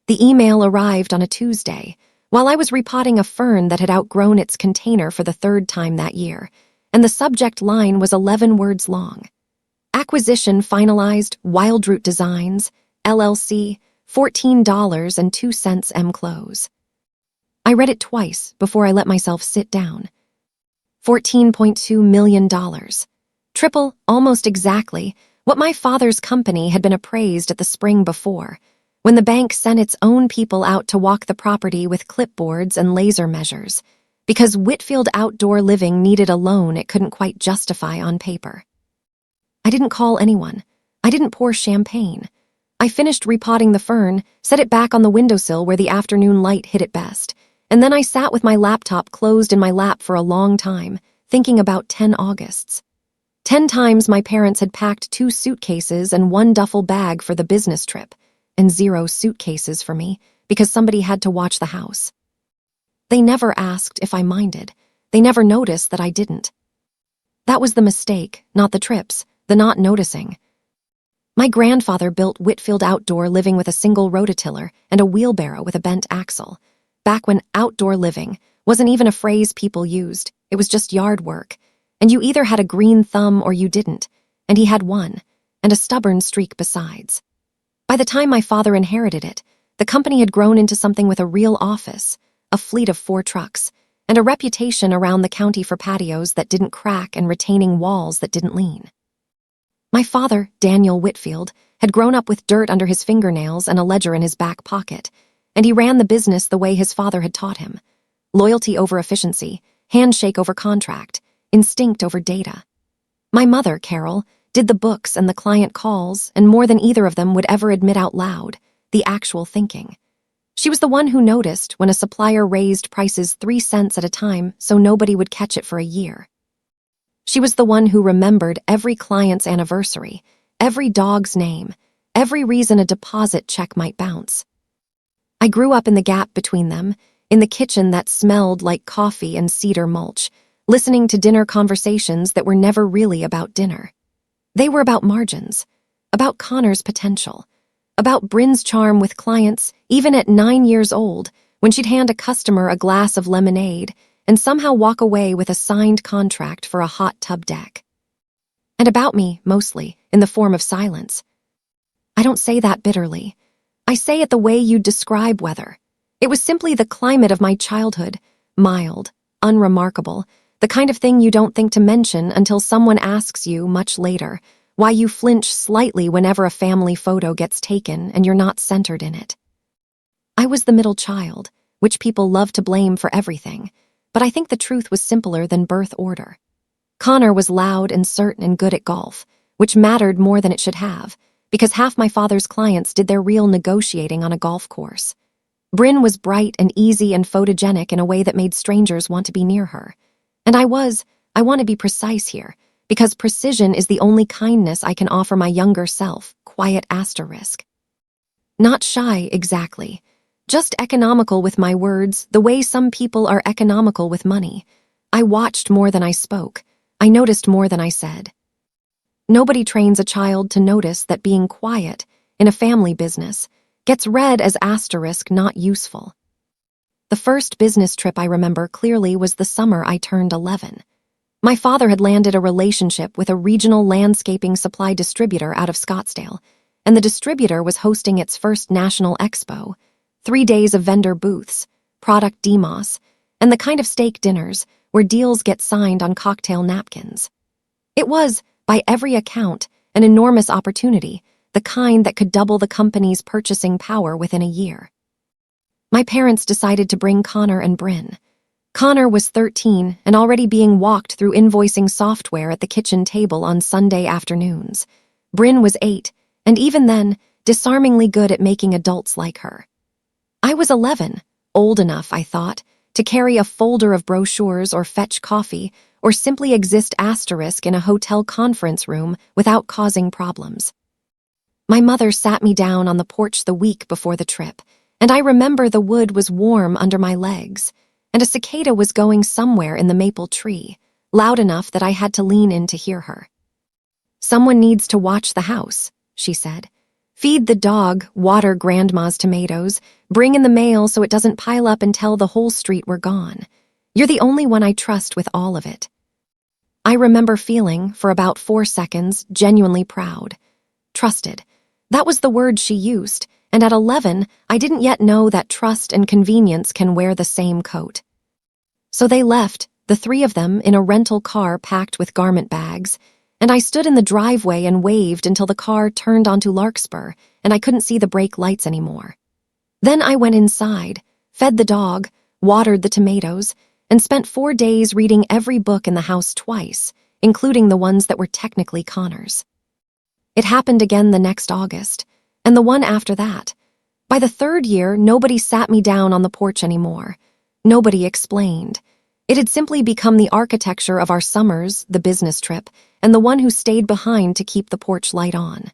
The email arrived on a Tuesday, while I was repotting a fern that had outgrown its container for the third time that year, and the subject line was 11 words long. Acquisition finalized, Wildroot Designs, LLC, $14.02 M close. I read it twice before I let myself sit down. $14.2 million. Triple, almost exactly, what my father's company had been appraised at the spring before, when the bank sent its own people out to walk the property with clipboards and laser measures, because Whitfield Outdoor Living needed a loan it couldn't quite justify on paper. I didn't call anyone. I didn't pour champagne. I finished repotting the fern, set it back on the windowsill where the afternoon light hit it best, and then I sat with my laptop closed in my lap for a long time, thinking about 10 Augusts. 10 times my parents had packed 2 suitcases and 1 duffel bag for the business trip, and 0 suitcases for me, because somebody had to watch the house. They never asked if I minded. They never noticed that I didn't. That was the mistake, not the trips, the not noticing. My grandfather built Whitfield Outdoor Living with a single rototiller and a wheelbarrow with a bent axle, back when outdoor living wasn't even a phrase people used. It was just yard work, and you either had a green thumb or you didn't, and he had one, and a stubborn streak besides. By the time my father inherited it, the company had grown into something with a real office, a fleet of 4 trucks, and a reputation around the county for patios that didn't crack and retaining walls that didn't lean. My father, Daniel Whitfield, had grown up with dirt under his fingernails and a ledger in his back pocket, and he ran the business the way his father had taught him. Loyalty over efficiency, handshake over contract, instinct over data. My mother, Carol, did the books and the client calls, and more than either of them would ever admit out loud, the actual thinking. She was the one who noticed when a supplier raised prices 3 cents at a time so nobody would catch it for a year. She was the one who remembered every client's anniversary, every dog's name, every reason a deposit check might bounce. I grew up in the gap between them, in the kitchen that smelled like coffee and cedar mulch, listening to dinner conversations that were never really about dinner. They were about margins, about Connor's potential, about Bryn's charm with clients, even at 9 years old, when she'd hand a customer a glass of lemonade and somehow walk away with a signed contract for a hot tub deck. And about me, mostly, in the form of silence. I don't say that bitterly. I say it the way you'd describe weather. It was simply the climate of my childhood, mild, unremarkable, the kind of thing you don't think to mention until someone asks you, much later, why you flinch slightly whenever a family photo gets taken and you're not centered in it. I was the middle child, which people love to blame for everything, but I think the truth was simpler than birth order. Connor was loud and certain and good at golf, which mattered more than it should have, because half my father's clients did their real negotiating on a golf course. Bryn was bright and easy and photogenic in a way that made strangers want to be near her. And I want to be precise here, because precision is the only kindness I can offer my younger self, quiet asterisk. Not shy, exactly. Just economical with my words, the way some people are economical with money. I watched more than I spoke. I noticed more than I said. Nobody trains a child to notice that being quiet, in a family business, gets read as asterisk not useful. The first business trip I remember clearly was the summer I turned 11. My father had landed a relationship with a regional landscaping supply distributor out of Scottsdale, and the distributor was hosting its first national expo, 3 days of vendor booths, product demos, and the kind of steak dinners where deals get signed on cocktail napkins. It was, by every account, an enormous opportunity, the kind that could double the company's purchasing power within a year. My parents decided to bring Connor and Bryn. Connor was 13 and already being walked through invoicing software at the kitchen table on Sunday afternoons. Bryn was 8, and even then, disarmingly good at making adults like her. I was 11, old enough, I thought, to carry a folder of brochures or fetch coffee or simply exist asterisk in a hotel conference room without causing problems. My mother sat me down on the porch the week before the trip, and I remember the wood was warm under my legs, and a cicada was going somewhere in the maple tree, loud enough that I had to lean in to hear her. "Someone needs to watch the house," she said. Feed the dog, water grandma's tomatoes, bring in the mail so it doesn't pile up and tell the whole street we're gone. You're the only one I trust with all of it. I remember feeling, for about 4 seconds, genuinely proud. Trusted. That was the word she used, and at 11, I didn't yet know that trust and convenience can wear the same coat. So they left, the 3 of them, in a rental car packed with garment bags, and I stood in the driveway and waved until the car turned onto Larkspur and I couldn't see the brake lights anymore. Then I went inside, fed the dog, watered the tomatoes, and spent 4 days reading every book in the house twice, including the ones that were technically Connor's. It happened again the next August, and the one after that. By the 3rd year, nobody sat me down on the porch anymore. Nobody explained. It had simply become the architecture of our summers, the business trip, and the one who stayed behind to keep the porch light on.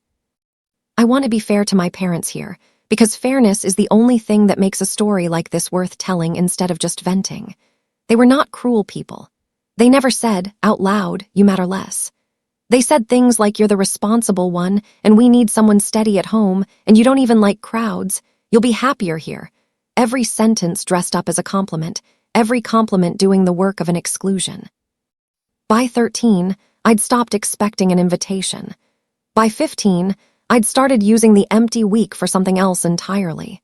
I want to be fair to my parents here, because fairness is the only thing that makes a story like this worth telling instead of just venting. They were not cruel people. They never said, out loud, you matter less. They said things like you're the responsible one, and we need someone steady at home, and you don't even like crowds. You'll be happier here. Every sentence dressed up as a compliment, every compliment doing the work of an exclusion. By 13, I'd stopped expecting an invitation. By 15, I'd started using the empty week for something else entirely.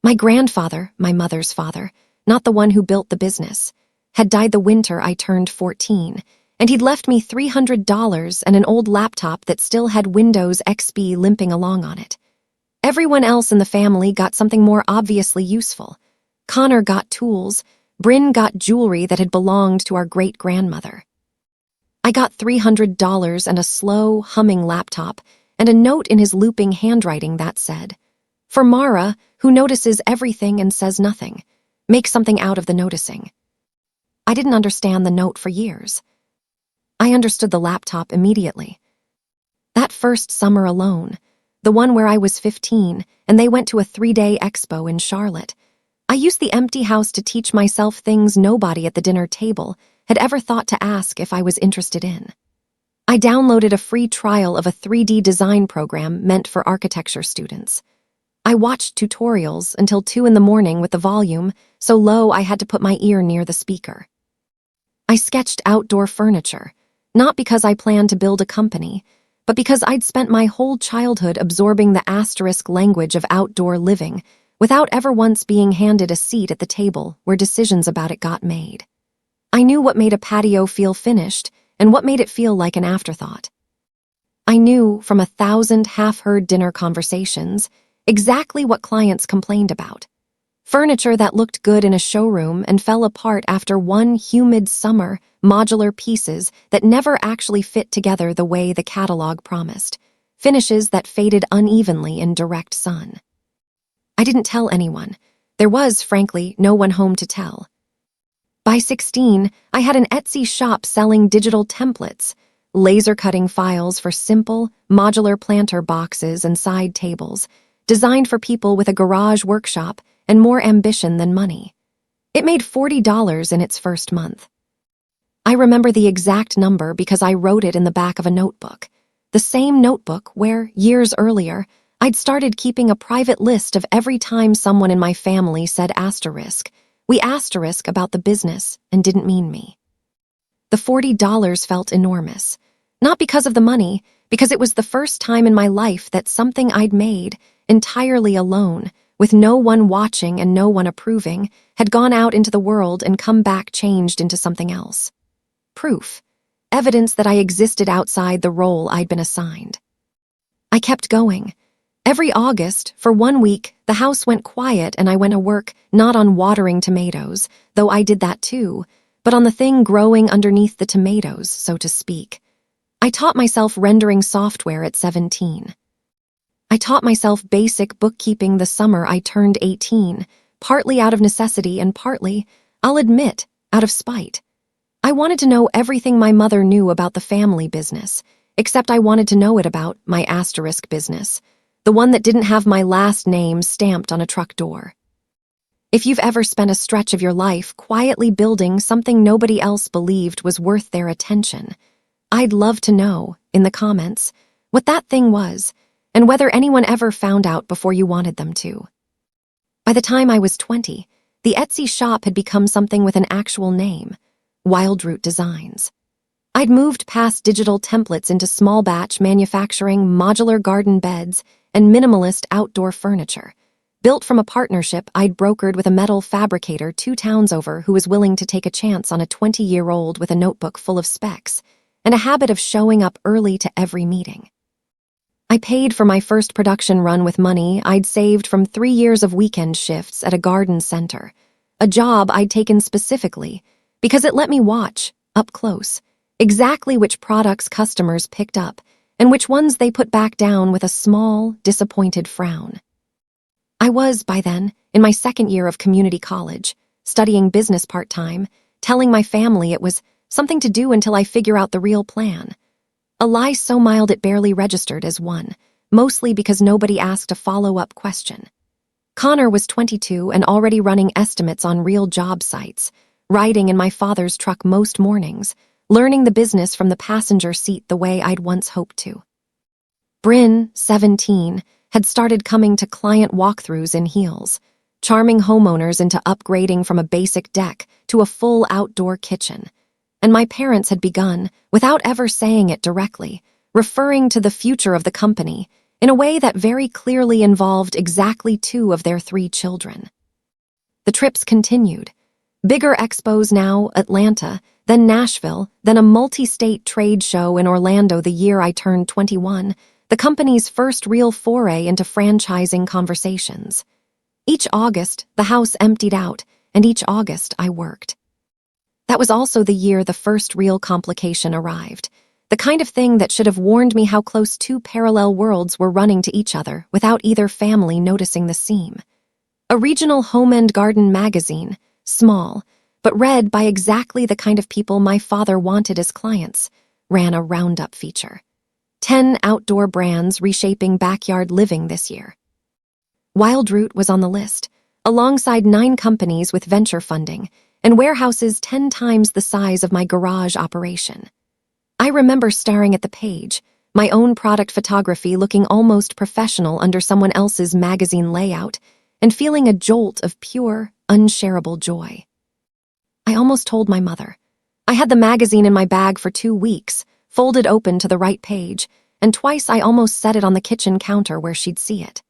My grandfather, my mother's father, not the one who built the business, had died the winter I turned 14, and he'd left me $300 and an old laptop that still had Windows XP limping along on it. Everyone else in the family got something more obviously useful. Connor got tools, Bryn got jewelry that had belonged to our great-grandmother. I got $300 and a slow, humming laptop, and a note in his looping handwriting that said, "For Mara, who notices everything and says nothing. Make something out of the noticing." I didn't understand the note for years. I understood the laptop immediately. That first summer alone, the one where I was 15, and they went to a 3-day expo in Charlotte, I used the empty house to teach myself things nobody at the dinner table had ever thought to ask if I was interested in. I downloaded a free trial of a 3D design program meant for architecture students. I watched tutorials until 2 in the morning with the volume so low I had to put my ear near the speaker. I sketched outdoor furniture, not because I planned to build a company, but because I'd spent my whole childhood absorbing the asterisk language of outdoor living without ever once being handed a seat at the table where decisions about it got made. I knew what made a patio feel finished and what made it feel like an afterthought. I knew, from 1,000 half-heard dinner conversations, exactly what clients complained about. Furniture that looked good in a showroom and fell apart after one humid summer, modular pieces that never actually fit together the way the catalog promised, finishes that faded unevenly in direct sun. I didn't tell anyone. There was, frankly, no one home to tell. By 16, I had an Etsy shop selling digital templates, laser-cutting files for simple, modular planter boxes and side tables, designed for people with a garage workshop and more ambition than money. It made $40 in its first month. I remember the exact number because I wrote it in the back of a notebook, the same notebook where, years earlier, I'd started keeping a private list of every time someone in my family said asterisk. We asterisk about the business and didn't mean me. The $40 felt enormous, not because of the money, because it was the first time in my life that something I'd made, entirely alone, with no one watching and no one approving, had gone out into the world and come back changed into something else. Proof. Evidence that I existed outside the role I'd been assigned. I kept going. Every August, for 1 week, the house went quiet and I went to work not on watering tomatoes, though I did that too, but on the thing growing underneath the tomatoes, so to speak. I taught myself rendering software at 17. I taught myself basic bookkeeping the summer I turned 18, partly out of necessity and partly, I'll admit, out of spite. I wanted to know everything my mother knew about the family business, except I wanted to know it about my asterisk business, the one that didn't have my last name stamped on a truck door. If you've ever spent a stretch of your life quietly building something nobody else believed was worth their attention, I'd love to know, in the comments, what that thing was, and whether anyone ever found out before you wanted them to. By the time I was 20, the Etsy shop had become something with an actual name, Wildroot Designs. I'd moved past digital templates into small batch manufacturing, modular garden beds, and minimalist outdoor furniture, built from a partnership I'd brokered with a metal fabricator 2 towns over who was willing to take a chance on a 20-year-old with a notebook full of specs and a habit of showing up early to every meeting. I paid for my first production run with money I'd saved from 3 years of weekend shifts at a garden center, a job I'd taken specifically because it let me watch, up close, exactly which products customers picked up and which ones they put back down with a small, disappointed frown. I was, by then, in my second year of community college, studying business part-time, telling my family it was something to do until I figure out the real plan. A lie so mild it barely registered as one, mostly because nobody asked a follow-up question. Connor was 22 and already running estimates on real job sites, riding in my father's truck most mornings, learning the business from the passenger seat the way I'd once hoped to. Bryn, 17, had started coming to client walkthroughs in heels, charming homeowners into upgrading from a basic deck to a full outdoor kitchen. And my parents had begun, without ever saying it directly, referring to the future of the company in a way that very clearly involved exactly 2 of their 3 children. The trips continued. Bigger expos now, Atlanta, then Nashville, then a multi-state trade show in Orlando the year I turned 21, the company's first real foray into franchising conversations. Each August, the house emptied out, and each August I worked. That was also the year the first real complication arrived, the kind of thing that should have warned me how close 2 parallel worlds were running to each other without either family noticing the seam. A regional home and garden magazine, small, but read by exactly the kind of people my father wanted as clients, ran a roundup feature. 10 outdoor brands reshaping backyard living this year. Wildroot was on the list, alongside 9 companies with venture funding and warehouses 10 times the size of my garage operation. I remember staring at the page, my own product photography looking almost professional under someone else's magazine layout, and feeling a jolt of pure, unshareable joy. I almost told my mother. I had the magazine in my bag for 2 weeks, folded open to the right page, and twice I almost set it on the kitchen counter where she'd see it.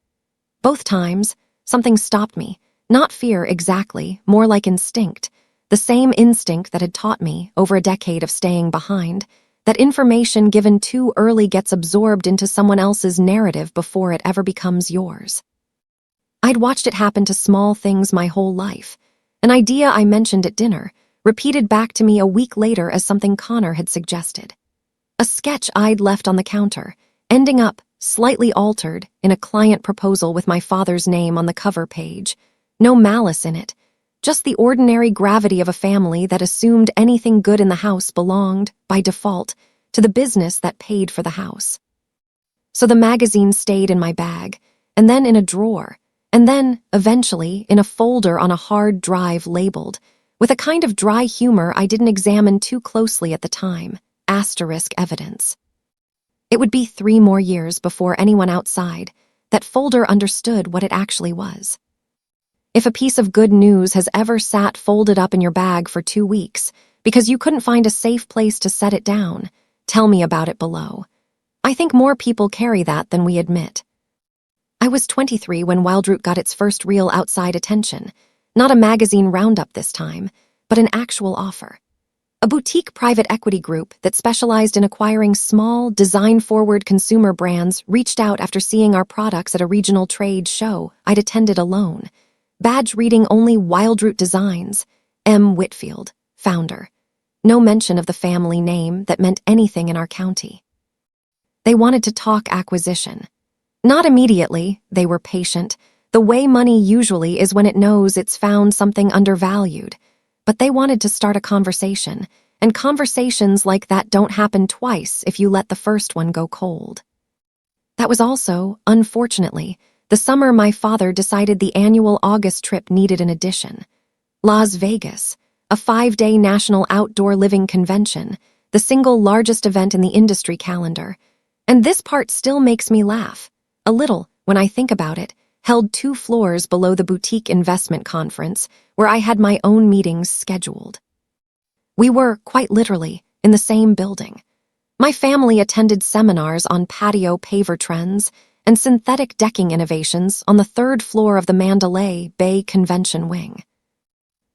Both times, something stopped me, not fear exactly, more like instinct, the same instinct that had taught me, over a decade of staying behind, that information given too early gets absorbed into someone else's narrative before it ever becomes yours. I'd watched it happen to small things my whole life. An idea I mentioned at dinner, repeated back to me a week later as something Connor had suggested. A sketch I'd left on the counter, ending up, slightly altered, in a client proposal with my father's name on the cover page. No malice in it, just the ordinary gravity of a family that assumed anything good in the house belonged, by default, to the business that paid for the house. So the magazine stayed in my bag, and then in a drawer, and then, eventually, in a folder on a hard drive labeled, with a kind of dry humor I didn't examine too closely at the time, asterisk evidence. It would be 3 more years before anyone outside that folder understood what it actually was. If a piece of good news has ever sat folded up in your bag for 2 weeks because you couldn't find a safe place to set it down, tell me about it below. I think more people carry that than we admit. I was 23 when Wildroot got its first real outside attention, not a magazine roundup this time, but an actual offer. A boutique private equity group that specialized in acquiring small, design-forward consumer brands reached out after seeing our products at a regional trade show I'd attended alone, badge reading only Wildroot Designs, M. Whitfield, founder. No mention of the family name that meant anything in our county. They wanted to talk acquisition. Not immediately, they were patient, the way money usually is when it knows it's found something undervalued. But they wanted to start a conversation, and conversations like that don't happen twice if you let the first one go cold. That was also, unfortunately, the summer my father decided the annual August trip needed an addition. Las Vegas, a 5-day national outdoor living convention, the single largest event in the industry calendar. And this part still makes me laugh. A little, when I think about it, held 2 floors below the boutique investment conference where I had my own meetings scheduled. We were, quite literally, in the same building. My family attended seminars on patio paver trends and synthetic decking innovations on the 3rd floor of the Mandalay Bay Convention Wing.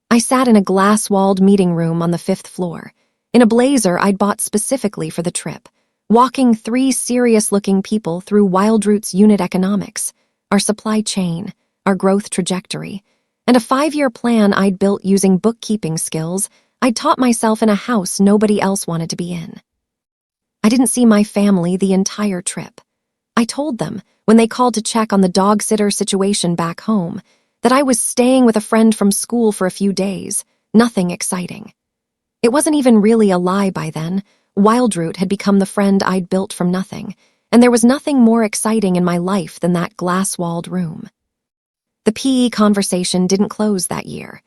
I sat in a glass-walled meeting room on the 5th floor, in a blazer I'd bought specifically for the trip, walking 3 serious-looking people through Wildroot's unit economics, our supply chain, our growth trajectory, and a 5-year plan I'd built using bookkeeping skills I'd taught myself in a house nobody else wanted to be in. I didn't see my family the entire trip. I told them, when they called to check on the dog sitter situation back home, that I was staying with a friend from school for a few days, nothing exciting. It wasn't even really a lie by then. Wildroot had become the friend I'd built from nothing, and there was nothing more exciting in my life than that glass-walled room. The PE conversation didn't close that year.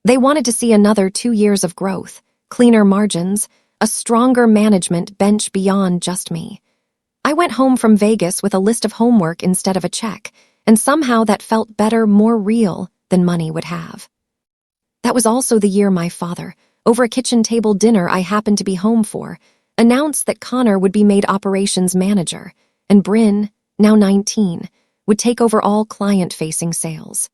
They wanted to see another 2 years of growth, cleaner margins, a stronger management bench beyond just me. I went home from Vegas with a list of homework instead of a check, and somehow that felt better, more real than money would have. That was also the year my father, over a kitchen table dinner I happened to be home for, announced that Connor would be made operations manager, and Bryn, now 19, would take over all client-facing sales.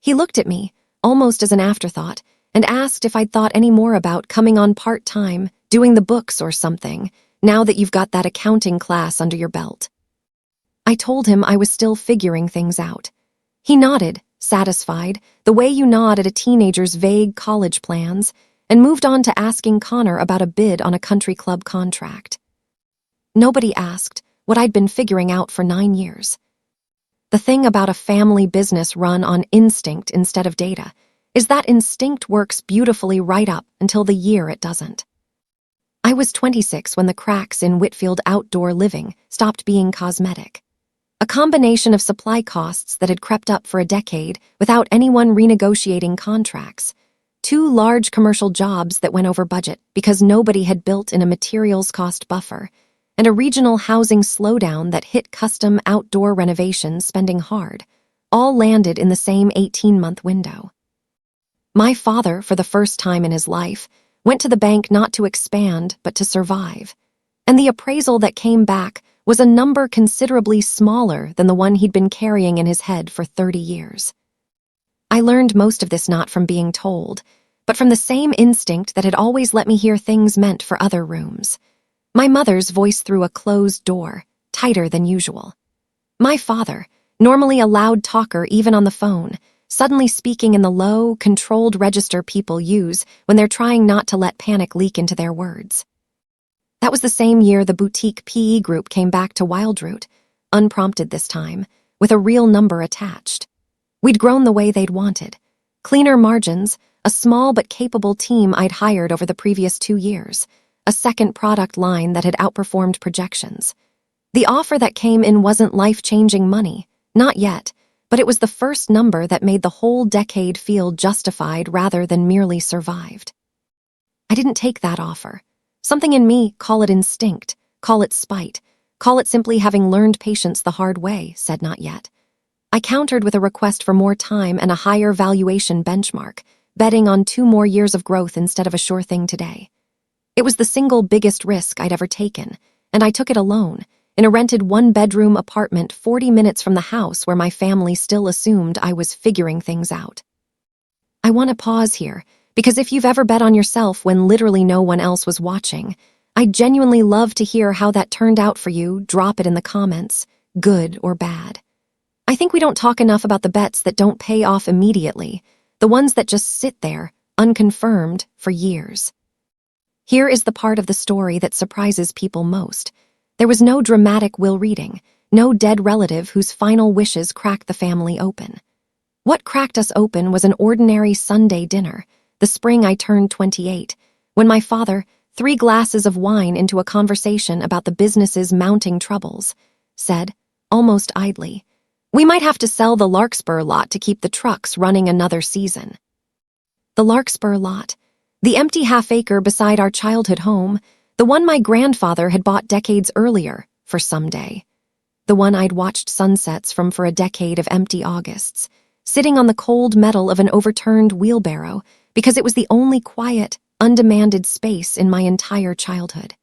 He looked at me, almost as an afterthought, and asked if I'd thought any more about coming on part-time, doing the books or something, now that you've got that accounting class under your belt. I told him I was still figuring things out. He nodded, satisfied, the way you nod at a teenager's vague college plans, and moved on to asking Connor about a bid on a country club contract. Nobody asked what I'd been figuring out for 9 years. The thing about a family business run on instinct instead of data is that instinct works beautifully right up until the year it doesn't. I was 26 when the cracks in Whitfield Outdoor Living stopped being cosmetic. A combination of supply costs that had crept up for a decade without anyone renegotiating contracts, 2 large commercial jobs that went over budget because nobody had built in a materials cost buffer, and a regional housing slowdown that hit custom outdoor renovations spending hard, all landed in the same 18-month window. My father, for the first time in his life, went to the bank not to expand but to survive, and the appraisal that came back was a number considerably smaller than the one he'd been carrying in his head for 30 years. I learned most of this not from being told, but from the same instinct that had always let me hear things meant for other rooms. My mother's voice through a closed door, tighter than usual. My father, normally a loud talker even on the phone, suddenly speaking in the low, controlled register people use when they're trying not to let panic leak into their words. That was the same year the boutique PE group came back to Wildroot, unprompted this time, with a real number attached. We'd grown the way they'd wanted. Cleaner margins, a small but capable team I'd hired over the previous 2 years, a second product line that had outperformed projections. The offer that came in wasn't life-changing money, not yet, but it was the first number that made the whole decade feel justified rather than merely survived. I didn't take that offer. Something in me, call it instinct, call it spite, call it simply having learned patience the hard way, said not yet. I countered with a request for more time and a higher valuation benchmark, betting on 2 more years of growth instead of a sure thing today. It was the single biggest risk I'd ever taken, and I took it alone, in a rented 1-bedroom apartment 40 minutes from the house where my family still assumed I was figuring things out. I want to pause here, because if you've ever bet on yourself when literally no one else was watching, I'd genuinely love to hear how that turned out for you. Drop it in the comments, good or bad. I think we don't talk enough about the bets that don't pay off immediately, the ones that just sit there, unconfirmed, for years. Here is the part of the story that surprises people most. There was no dramatic will reading, no dead relative whose final wishes cracked the family open. What cracked us open was an ordinary Sunday dinner, the spring I turned 28, when my father, 3 glasses of wine into a conversation about the business's mounting troubles, said, almost idly, "We might have to sell the Larkspur lot to keep the trucks running another season." The Larkspur lot, the empty half-acre beside our childhood home, the one my grandfather had bought decades earlier for someday. the one I'd watched sunsets from for a decade of empty Augusts, sitting on the cold metal of an overturned wheelbarrow because it was the only quiet, undemanded space in my entire childhood.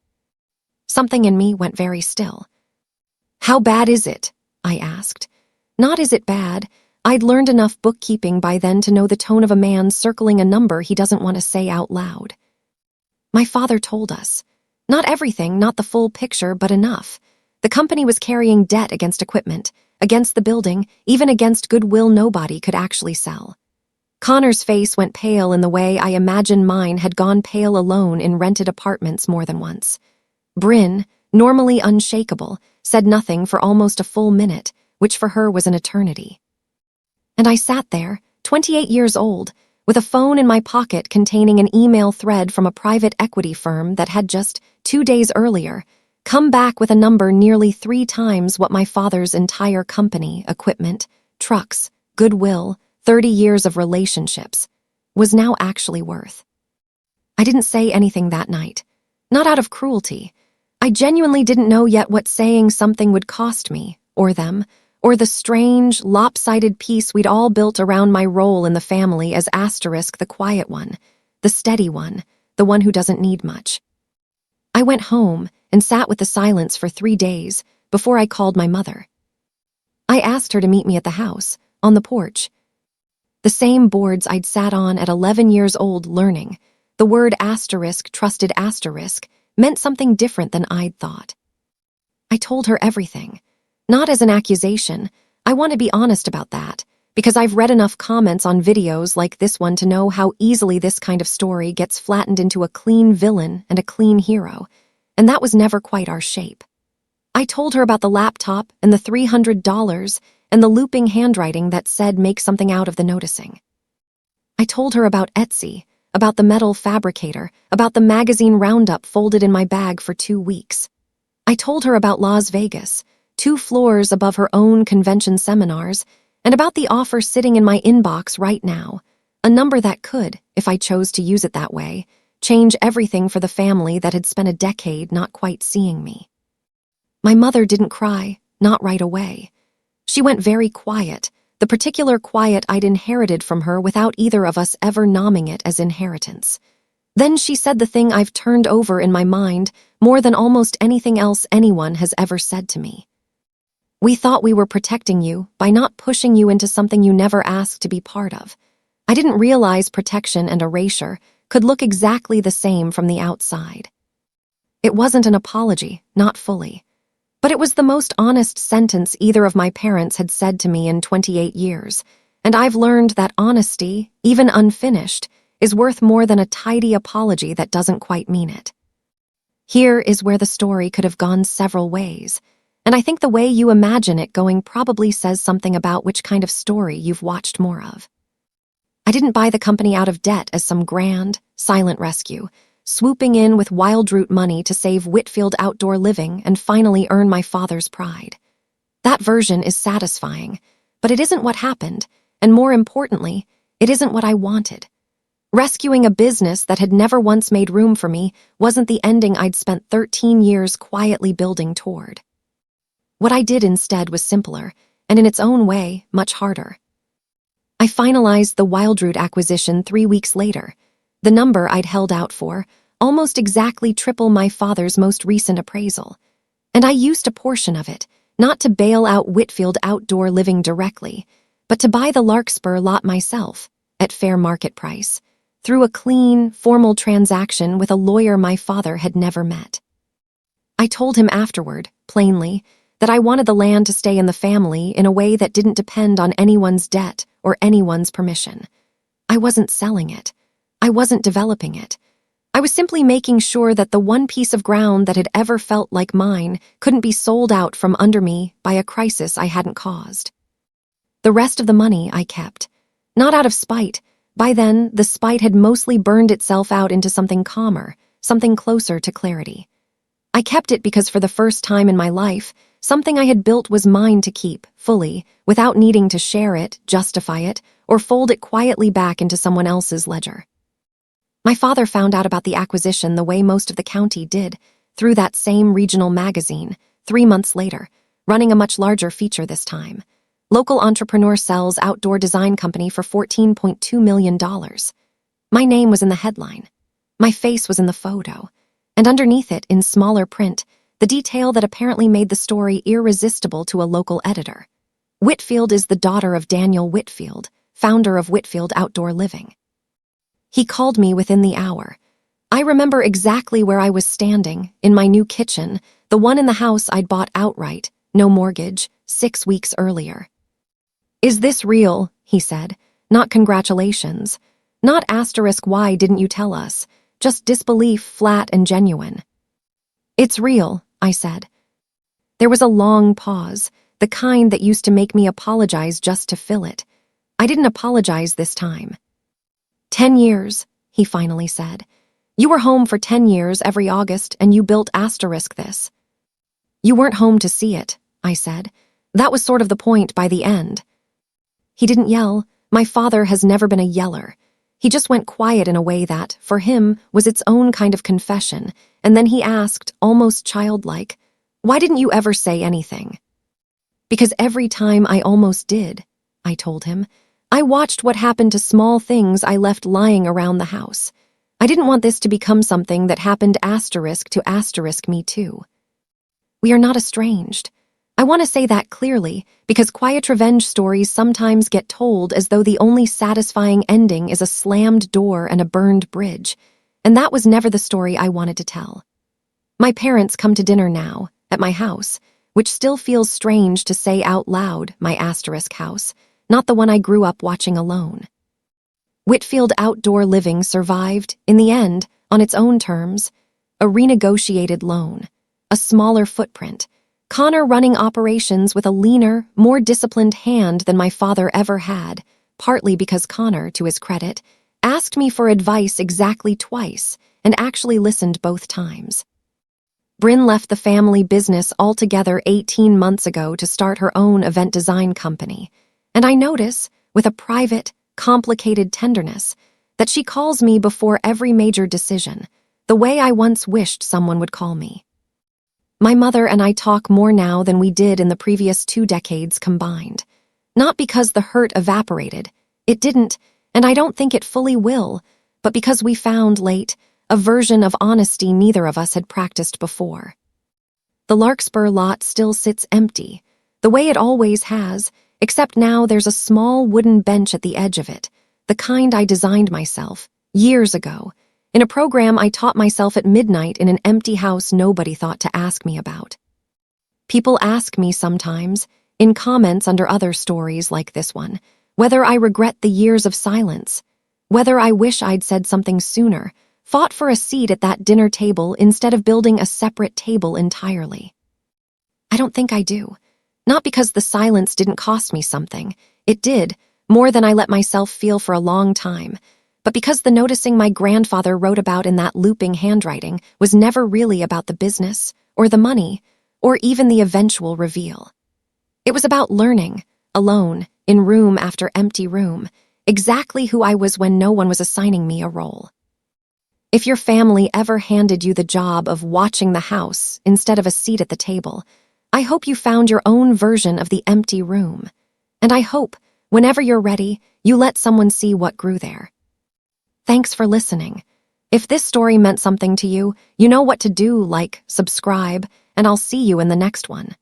Something in me went very still. "How bad is it?" I asked. Not is it bad. I'd learned enough bookkeeping by then to know the tone of a man circling a number he doesn't want to say out loud. My father told us. Not everything, not the full picture, but enough. The company was carrying debt against equipment, against the building, even against goodwill nobody could actually sell. Connor's face went pale in the way I imagine mine had gone pale alone in rented apartments more than once. Bryn, normally unshakable, said nothing for almost a full minute, which for her was an eternity. And I sat there, 28 years old, with a phone in my pocket containing an email thread from a private equity firm that had just 2 days earlier come back with a number nearly 3 times what my father's entire company, equipment, trucks, goodwill, 30 years of relationships, was now actually worth. I didn't say anything that night, not out of cruelty. I genuinely didn't know yet what saying something would cost me, or them, or the strange, lopsided piece we'd all built around my role in the family as asterisk the quiet one, the steady one, the one who doesn't need much. I went home and sat with the silence for 3 days before I called my mother. I asked her to meet me at the house, on the porch. The same boards I'd sat on at 11 years old learning, the word asterisk, trusted asterisk, meant something different than I'd thought. I told her everything. Not as an accusation, I want to be honest about that, because I've read enough comments on videos like this one to know how easily this kind of story gets flattened into a clean villain and a clean hero, and that was never quite our shape. I told her about the laptop and the $300 and the looping handwriting that said make something out of the noticing. I told her about Etsy, about the metal fabricator, about the magazine roundup folded in my bag for 2 weeks. I told her about Las Vegas, 2 floors above her own convention seminars, and about the offer sitting in my inbox right now, a number that could, if I chose to use it that way, change everything for the family that had spent a decade not quite seeing me. My mother didn't cry, not right away. She went very quiet, the particular quiet I'd inherited from her without either of us ever nomming it as inheritance. Then she said the thing I've turned over in my mind more than almost anything else anyone has ever said to me. "We thought we were protecting you by not pushing you into something you never asked to be part of. I didn't realize protection and erasure could look exactly the same from the outside." It wasn't an apology, not fully. But it was the most honest sentence either of my parents had said to me in 28 years, and I've learned that honesty, even unfinished, is worth more than a tidy apology that doesn't quite mean it. Here is where the story could have gone several ways, and I think the way you imagine it going probably says something about which kind of story you've watched more of. I didn't buy the company out of debt as some grand, silent rescue, swooping in with wildroot money to save Whitfield Outdoor Living and finally earn my father's pride. That version is satisfying, but it isn't what happened, and more importantly, it isn't what I wanted. Rescuing a business that had never once made room for me wasn't the ending I'd spent 13 years quietly building toward. What I did instead was simpler, and in its own way, much harder. I finalized the Wildroot acquisition 3 weeks later, the number I'd held out for, almost exactly triple my father's most recent appraisal. And I used a portion of it, not to bail out Whitfield Outdoor Living directly, but to buy the Larkspur lot myself, at fair market price, through a clean, formal transaction with a lawyer my father had never met. I told him afterward, plainly, that I wanted the land to stay in the family in a way that didn't depend on anyone's debt or anyone's permission. I wasn't selling it. I wasn't developing it. I was simply making sure that the one piece of ground that had ever felt like mine couldn't be sold out from under me by a crisis I hadn't caused. The rest of the money I kept. Not out of spite. By then, the spite had mostly burned itself out into something calmer, something closer to clarity. I kept it because for the first time in my life, something I had built was mine to keep, fully, without needing to share it, justify it, or fold it quietly back into someone else's ledger. My father found out about the acquisition the way most of the county did, through that same regional magazine, 3 months later, running a much larger feature this time. Local entrepreneur sells outdoor design company for $14.2 million. My name was in the headline. My face was in the photo. And underneath it, in smaller print, the detail that apparently made the story irresistible to a local editor. Whitfield is the daughter of Daniel Whitfield, founder of Whitfield Outdoor Living. He called me within the hour. I remember exactly where I was standing, in my new kitchen, the one in the house I'd bought outright, no mortgage, 6 weeks earlier. "Is this real?" he said. "Not congratulations. Not asterisk why didn't you tell us. Just disbelief, flat and genuine." "It's real," I said. There was a long pause, the kind that used to make me apologize just to fill it. I didn't apologize this time. 10 years, he finally said. "You were home for 10 years every August and you built asterisk this." "You weren't home to see it," I said. "That was sort of the point by the end." He didn't yell. My father has never been a yeller. He just went quiet in a way that, for him, was its own kind of confession, and then he asked, almost childlike, "Why didn't you ever say anything?" "Because every time I almost did," I told him. "I watched what happened to small things I left lying around the house. I didn't want this to become something that happened asterisk to asterisk me too." We are not estranged. I want to say that clearly, because quiet revenge stories sometimes get told as though the only satisfying ending is a slammed door and a burned bridge, and that was never the story I wanted to tell. My parents come to dinner now, at my house, which still feels strange to say out loud, my asterisk house, not the one I grew up watching alone. Whitfield Outdoor Living survived, in the end, on its own terms, a renegotiated loan, a smaller footprint, Connor running operations with a leaner, more disciplined hand than my father ever had, partly because Connor, to his credit, asked me for advice exactly twice and actually listened both times. Bryn left the family business altogether 18 months ago to start her own event design company, and I notice, with a private, complicated tenderness, that she calls me before every major decision, the way I once wished someone would call me. My mother and I talk more now than we did in the previous 2 decades combined. Not because the hurt evaporated. It didn't, and I don't think it fully will, but because we found, late, a version of honesty neither of us had practiced before. The Larkspur lot still sits empty, the way it always has, except now there's a small wooden bench at the edge of it, the kind I designed myself, years ago, in a program I taught myself at midnight in an empty house nobody thought to ask me about. People ask me sometimes, in comments under other stories like this one, whether I regret the years of silence, whether I wish I'd said something sooner, fought for a seat at that dinner table instead of building a separate table entirely. I don't think I do. Not because the silence didn't cost me something. It did, more than I let myself feel for a long time, but because the noticing my grandfather wrote about in that looping handwriting was never really about the business, or the money, or even the eventual reveal. It was about learning, alone, in room after empty room, exactly who I was when no one was assigning me a role. If your family ever handed you the job of watching the house instead of a seat at the table, I hope you found your own version of the empty room. And I hope, whenever you're ready, you let someone see what grew there. Thanks for listening. If this story meant something to you, you know what to do, like, subscribe, and I'll see you in the next one.